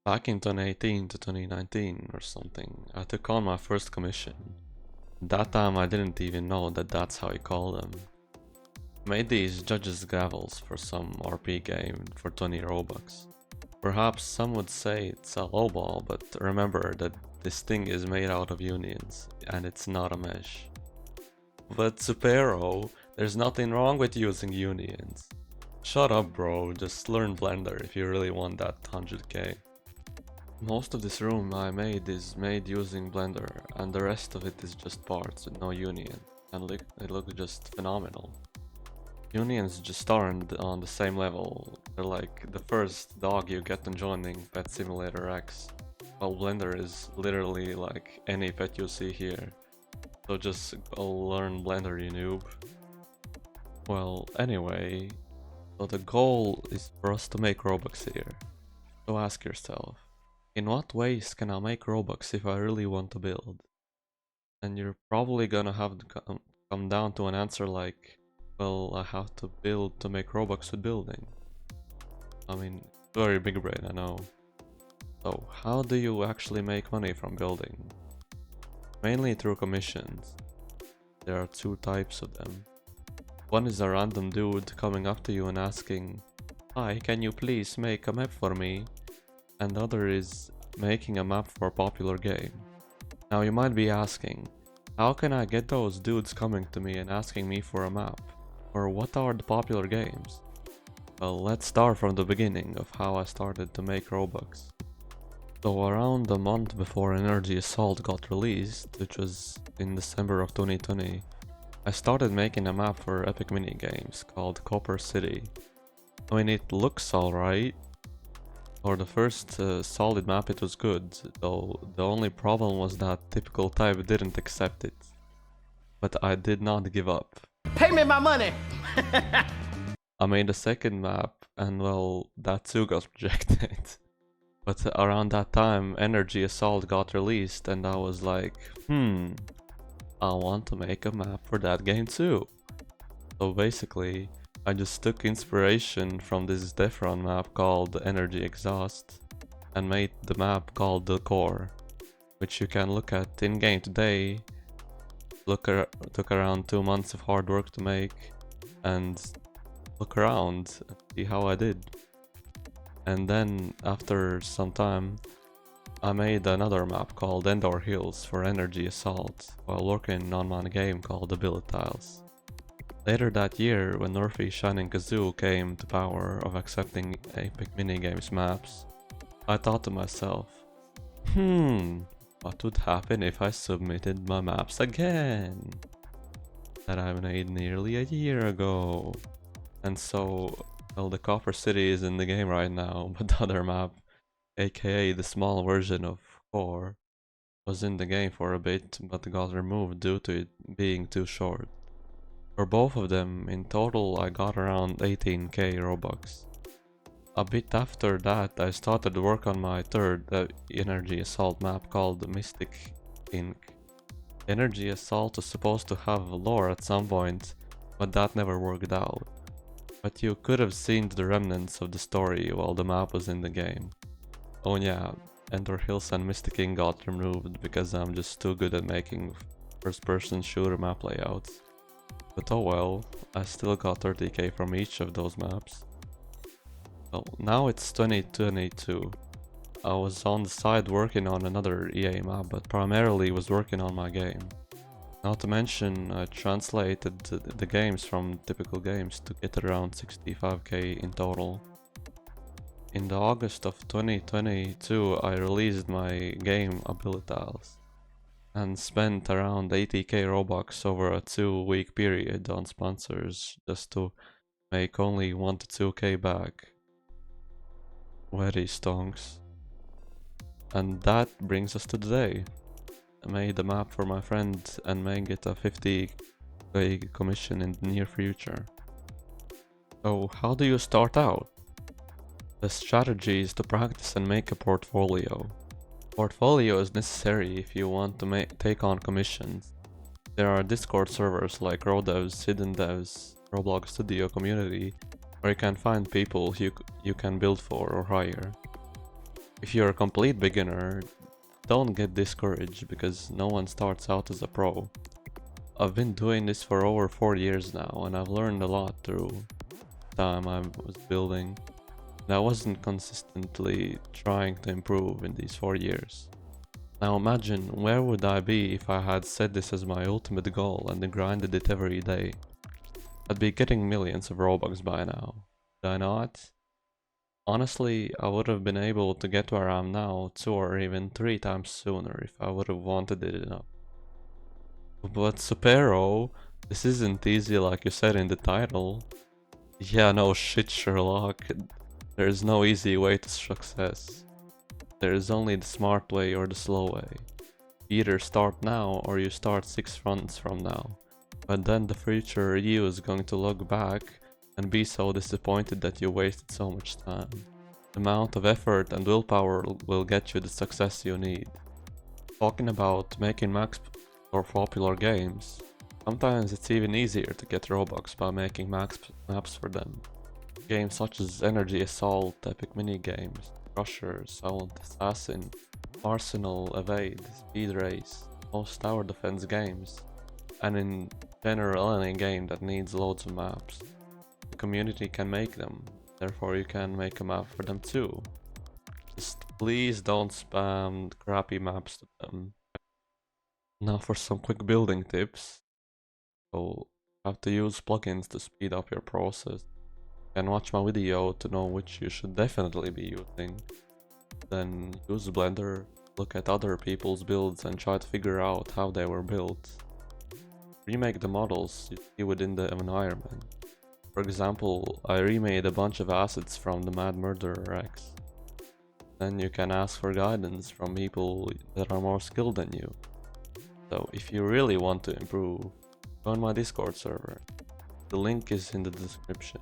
Back in 2018 to 2019 or something, I took on my first commission. That time I didn't even know that that's how you call them. Made these judges gavels for some RP game for 20 Robux. Perhaps some would say it's a lowball, but remember that this thing is made out of unions, and it's not a mesh. But Supero, there's nothing wrong with using unions. Shut up bro, just learn Blender if you really want that 100k. Most of this room I made is made using Blender, and the rest of it is just parts with no union, and it looks just phenomenal. Unions just aren't on the same level. They're like the first dog you get on joining Pet Simulator X, while Blender is literally like any pet you see here. So just go learn Blender, you noob. Well, anyway, so the goal is for us to make Robux here. So ask yourself, in what ways can I make Robux if I really want to build? And you're probably gonna have to come down to an answer like, well, I have to build to make Robux with building. I mean, very big brain, I know. So, how do you actually make money from building? Mainly through commissions. There are two types of them. One is a random dude coming up to you and asking, "Hi, can you please make a map for me?" And the other is making a map for a popular game. Now you might be asking, how can I get those dudes coming to me and asking me for a map? Or what are the popular games? Well, let's start from the beginning of how I started to make Robux. So around a month before Energy Assault got released, which was in December of 2020, I started making a map for Epic Minigames called Copper City. I mean, it looks alright. For the first solid map it was good, though the only problem was that typical type didn't accept it. But I did not give up. Pay me my money! I made a second map, and well, that too got rejected. But around that time, Energy Assault got released, and I was like, I want to make a map for that game too. So basically, I just took inspiration from this Defron map called Energy Exhaust and made the map called The Core, which you can look at in game today. Took around 2 months of hard work to make, and look around and see how I did. And then after some time, I made another map called Endor Hills for Energy Assault while working on my game called The Billet Tiles. Later that year, when Norfy Shining Kazoo came to power of accepting Epic Minigames maps, I thought to myself, what would happen if I submitted my maps again? That I made nearly a year ago. And so, well, the Copper City is in the game right now, but the other map, aka the small version of Core, was in the game for a bit, but got removed due to it being too short. For both of them, in total I got around 18k Robux. A bit after that I started work on my third Energy Assault map called Mystic Inc. Energy Assault was supposed to have lore at some point, but that never worked out. But you could have seen the remnants of the story while the map was in the game. Oh yeah, Ender Hills and Mystic Inc got removed because I'm just too good at making first-person shooter map layouts. But oh well, I still got 30k from each of those maps. Well, now it's 2022. I was on the side working on another EA map, but primarily was working on my game. Not to mention, I translated the games from typical games to get around 65k in total. In the August of 2022, I released my game Billet Tiles and spent around 80k Robux over a 2-week period on sponsors just to make only 1 to 2k back. Very stonks. And that brings us to today. I made a map for my friend and may get a 50k commission in the near future. So how do you start out? The strategy is to practice and make a portfolio. Portfolio is necessary if you want to take on commissions. There are Discord servers like Rodevs, Hidden Devs, Roblox Studio community where you can find people you can build for or hire. If you're a complete beginner, don't get discouraged because no one starts out as a pro. I've been doing this for over 4 years now and I've learned a lot through time I was building. And I wasn't consistently trying to improve in these 4 years. Now imagine where would I be if I had set this as my ultimate goal and grinded it every day. I'd be getting millions of Robux by now. Would I not? Honestly, I would have been able to get where I am now 2 or even 3 times sooner if I would have wanted it enough. But Supero, this isn't easy like you said in the title. Yeah, no shit, Sherlock. There is no easy way to success. There is only the smart way or the slow way. Either start now or you start 6 months from now. But then the future you is going to look back and be so disappointed that you wasted so much time. The amount of effort and willpower will get you the success you need. Talking about making maps for popular games, sometimes it's even easier to get Robux by making maps for them. Games such as Energy Assault, Epic Minigames, Crusher, Silent Assassin, Arsenal, Evade, Speed Race, most tower defense games, and in general any game that needs loads of maps. The community can make them, therefore you can make a map for them too. Just please don't spam crappy maps to them. Now for some quick building tips. So you have to use plugins to speed up your process. You can watch my video to know which you should definitely be using. Then use Blender, look at other people's builds and try to figure out how they were built. Remake the models you see within the environment. For example, I remade a bunch of assets from the Mad Murderer X. Then you can ask for guidance from people that are more skilled than you. So if you really want to improve, join my Discord server. The link is in the description.